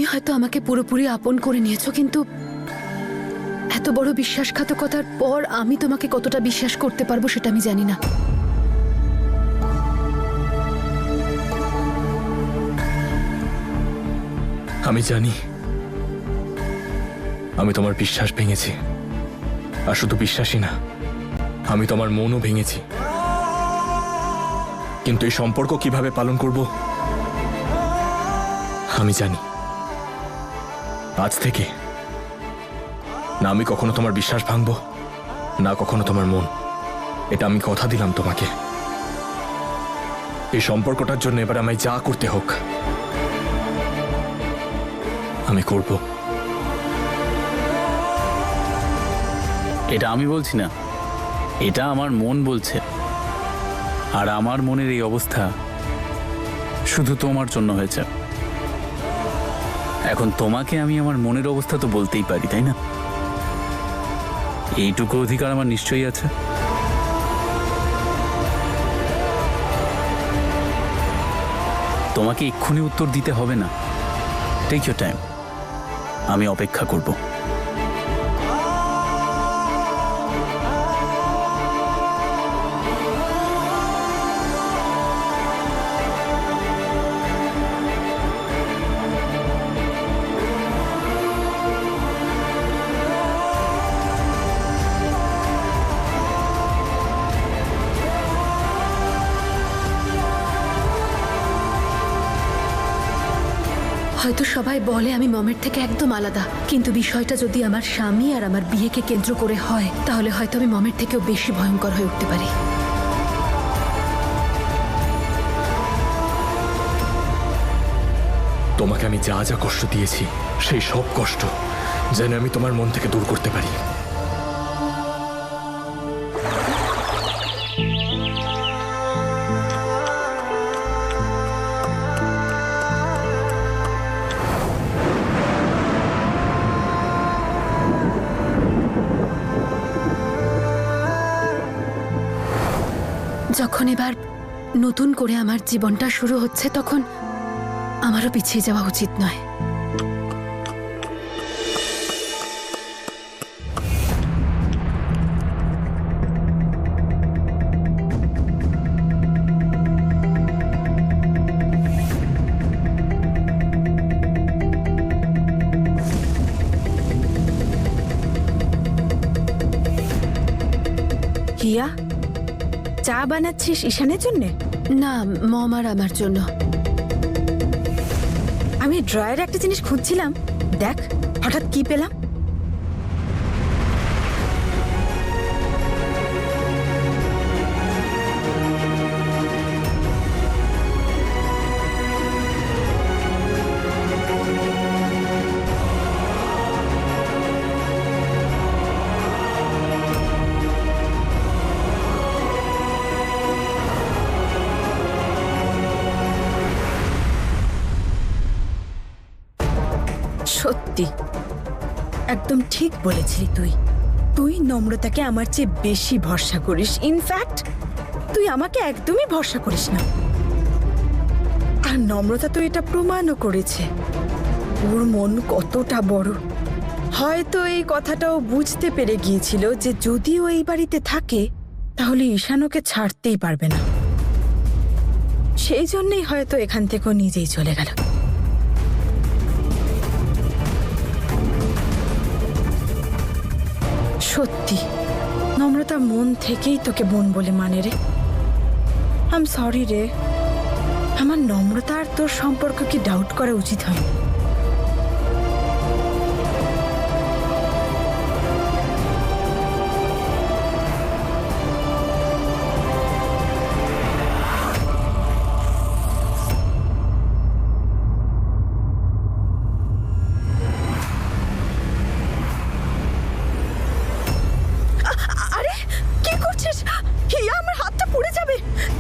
তুমি হয়তো আমাকে পুরোপুরি আপন করে নিয়েছো, কিন্তু এত বড় বিশ্বাসঘাতকতার পর আমি তোমাকে কতটা বিশ্বাস করতে পারবো সেটা আমি জানি না। আমি জানি আমি তোমার বিশ্বাস ভেঙেছি, আর শুধু বিশ্বাসই না, আমি তোমার মনও ভেঙেছি। কিন্তু এই সম্পর্ক কিভাবে পালন করব আমি জানি। আজ থেকে না আমি কখনো তোমার বিশ্বাস ভাঙবো, না কখনো তোমার মন। এটা আমি কথা দিলাম তোমাকে। এই সম্পর্কটার জন্য এবার আমায় যা করতে হোক আমি করব। এটা আমি বলছি না, এটা আমার মন বলছে। আর আমার মনের এই অবস্থা শুধু তোমার জন্য হয়েছে। এখন তোমাকে আমি আমার মনের অবস্থা তো বলতেই পারি, তাই না? এইটুকু অধিকার আমার নিশ্চয়ই আছে। তোমাকে এক্ষুনি উত্তর দিতে হবে না। টেক ইউর টাইম, আমি অপেক্ষা করব। হয়তো সবাই বলে আমি মমের থেকে একদম আলাদা, কিন্তু বিষয়টা যদি আমার স্বামী আর আমার বিয়েকে কেন্দ্র করে হয় তাহলে হয়তো আমি মমের থেকেও বেশি ভয়ঙ্কর হয়ে উঠতে পারি। তোমাকে আমি যা যা কষ্ট দিয়েছি সেই সব কষ্ট যেন আমি তোমার মন থেকে দূর করতে পারি। যখন এবার নতুন করে আমার জীবনটা শুরু হচ্ছে তখন আমারও পিছিয়ে যাওয়া উচিত নয়। হিয়া, চা বানাচ্ছিস ঈশানের জন্যে? না, মম আর আমার জন্য। আমি ড্রয়ারে একটা জিনিস খুঁজছিলাম, দেখ হঠাৎ কি পেলাম। সত্যি একদম ঠিক বলেছিলি তুই। তুই নম্রতাকে আমার চেয়ে বেশি ভরসা করিস। ইনফ্যাক্ট তুই আমাকে একদমই ভরসা করিস না। আর নম্রতা তো এটা প্রমাণও করেছে। ওর মন কতটা বড়। হয়তো এই কথাটাও বুঝতে পেরে গিয়েছিল যে যদি ও এই বাড়িতে থাকে তাহলে ঈশান ওকে ছাড়তেই পারবে না। সেই জন্যই হয়তো এখান থেকে ও নিজেই চলে গেল। সত্যি নম্রতা মন থেকেই তোকে বোন বলে মানে রে। আই এম সরি রে। আমার নম্রতা আর তোর সম্পর্ক কি ডাউট করা উচিত হয়? আরে কি করছিস হিয়া? আমার হাতটা পুড়ে যাবে।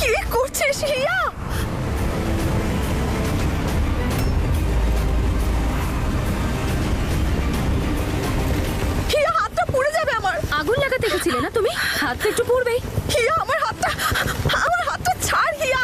কি করছিস হিয়া? হিয়া হাতটা পুড়ে যাবে আমার। আগুন লাগাতে গেছিলে না তুমি? হাত তো একটু পুড়বেই। হিয়া আমার হাতটা ছাড় হিয়া।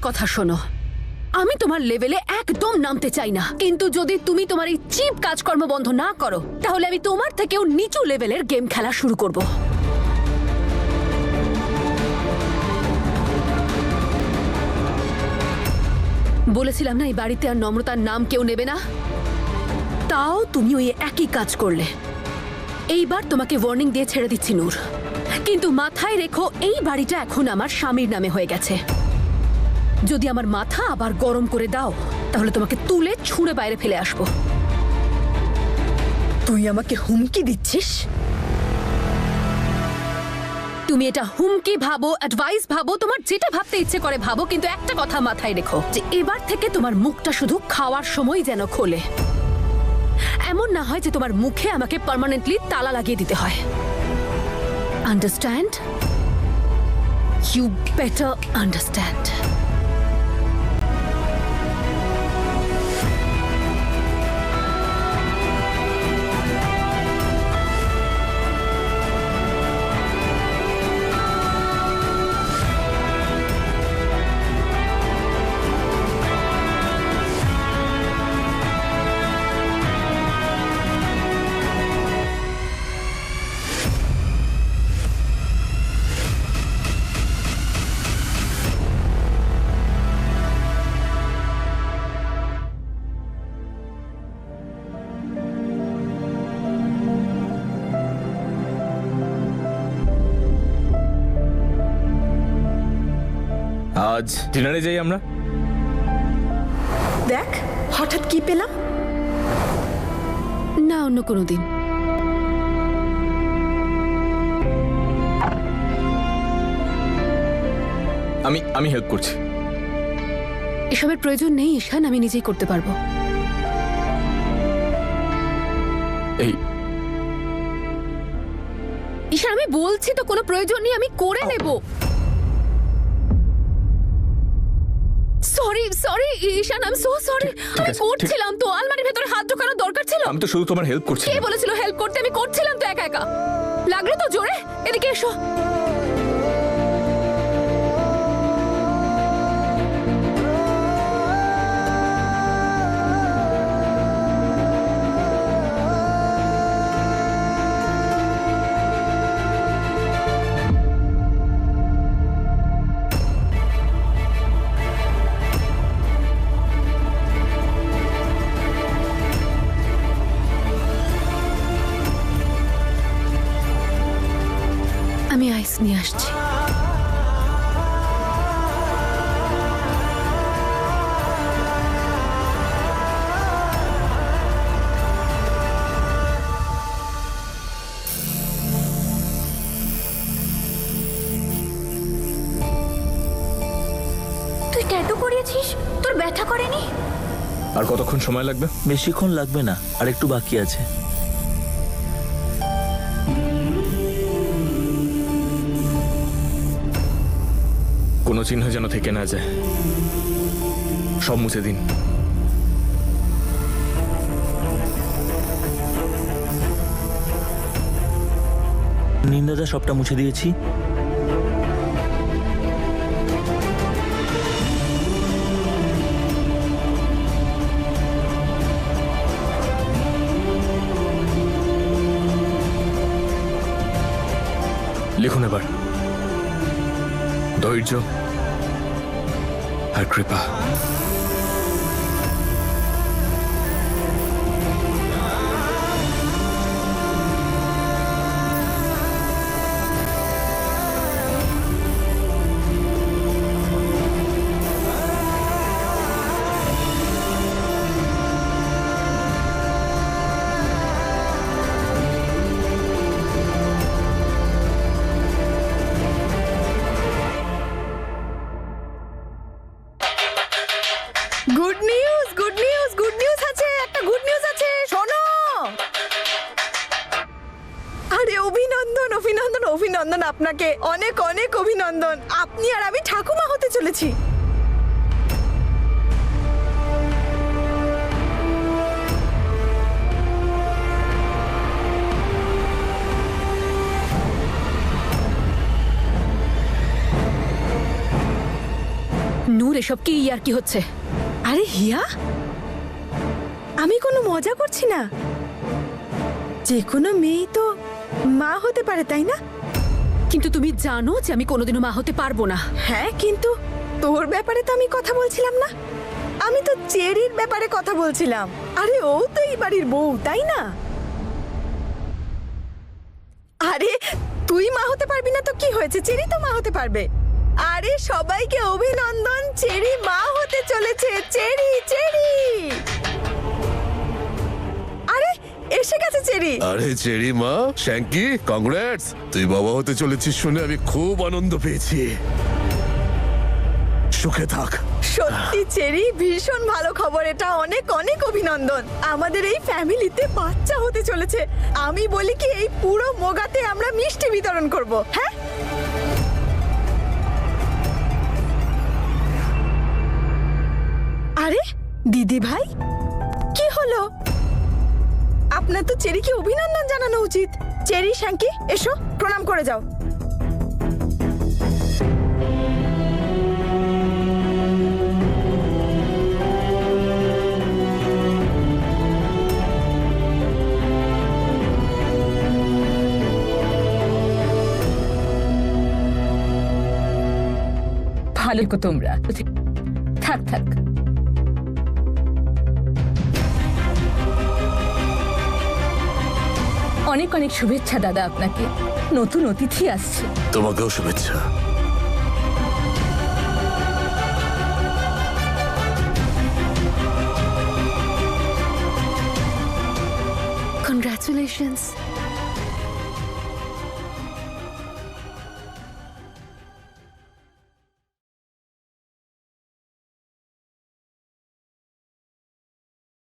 কথা শোনো, আমি তোমার লেভেলে একদম নামতে চাই না, কিন্তু যদি তুমি তোমার এই চিপ কাজকর্ম বন্ধ না করো তাহলে আমি তোমার থেকেও নিচু লেভেলের গেম খেলা শুরু করব। বলেছিলাম না এই বাড়িতে আর নম্রতার নাম কেউ নেবে না, তাও তুমি ওই একই কাজ করলে। এইবার তোমাকে ওয়ার্নিং দিয়ে ছেড়ে দিচ্ছি নূর, কিন্তু মাথায় রেখো এই বাড়িটা এখন আমার স্বামীর নামে হয়ে গেছে। যদি আমার মাথা আবার গরম করে দাও তাহলে তোমাকে তুলে ছুঁড়ে বাইরে ফেলে আসবো। তুই আমাকে হুমকি দিচ্ছিস? তুমি এটা হুমকি ভাবো, অ্যাডভাইস ভাবো, তোমার যেটা ভাবতে ইচ্ছে করে ভাবো, কিন্তু একটা কথা মাথায় রেখো যে এবার থেকে তোমার মুখটা শুধু খাওয়ার সময় যেন খোলে। এমন না হয় যে তোমার মুখে আমাকে পার্মানেন্টলি তালা লাগিয়ে দিতে হয়। আন্ডারস্ট্যান্ড? You better understand. আজ ডিনারে যাই আমরা। দেখ হঠাৎ কি পেলাম। না, অন্য কোনো দিন। আমি হেল্প করছি। এসবের প্রয়োজন নেই ঈশান, আমি নিজেই করতে পারবো। এই ঈশান, আমি বলছি তো কোনো প্রয়োজন নেই, আমি করে নেব। Sorry sorry Ishan, I am so sorry. আমি আছে, করছিলাম তো, আলমারির ভেতরে হাত ঢোকানোর দরকার ছিল। আমি তো শুধু তোমার হেল্প করছি। কে বলেছিল হেল্প করতে? আমি করছিলাম তো একা একা। লাগলো তো জোরে। এদিকে এসো। আমি আইস নিয়ে আসছি। তুই ট্যাটু করিয়েছিস? তোর ব্যথা করেনি? আর কতক্ষণ সময় লাগবে? বেশিক্ষণ লাগবে না, আর একটু বাকি আছে। কোনো চিহ্ন যেন থেকে না যায়, সব মুছে দিন। নিন্দাদা সবটা মুছে দিয়েছি। লিখুন এবার, ধৈর্য আর কৃপা। Good news, good news, good news আছে, একটা গুড নিউজ আছে, শোনো। আরে অভিনন্দন অভিনন্দন অভিনন্দন, আপনাকে অনেক অনেক অভিনন্দন। আপনি আর আমি ঠাকুমা হতে চলেছি। নূর নূর এসব কি আর কি হচ্ছে? আরে হিয়া, আমি কোনো মজা করছি না। যে কোনো মেয়েই তো মা হতে পারে, তাই না? কিন্তু তুমি জানো যে আমি কোনোদিনও মা হতে পারবো না। হ্যাঁ, কিন্তু তোর ব্যাপারে তো আমি কথা বলছিলাম না। আমি তো চেরির ব্যাপারে কথা বলছিলাম। আরে ও তো এই বাড়ির বউ, তাই না? আরে তুই মা হতে পারবি না তো কি হয়েছে, চেরি তো মা হতে পারবে। আরে সবাইকে অভিনন্দন, চেরি মা হতে চলেছে। চেরি চেরি, আরে এসে গেছে চেরি। আরে চেরি মা, শ্যাঙ্কি, কংগ্রেটস! তুই বাবা হতে চলেছিস শুনে আমি খুব আনন্দ পেয়েছি। সুখে থাক। সত্যি চেরি, ভীষণ ভালো খবর এটা। অনেক অনেক অভিনন্দন। আমাদের এই ফ্যামিলিতে বাচ্চা হতে চলেছে। আমি বলি কি, এই পুরো মোগাতে আমরা মিষ্টি বিতরণ করব। হ্যাঁ, আরে দিদি ভাই, কি হলো? আপনার তো চেরিকে অভিনন্দন জানানো উচিত। চেরি, শ্যাঙ্কি, এসো প্রণাম করে যাও। ভালো কো তোমরা। থাক থাক। অনেক অনেক শুভেচ্ছা দাদা আপনাকে। নতুন অতিথি আসছে। তোমাকেও শুভেচ্ছা। কনগ্রাচুলেশনস।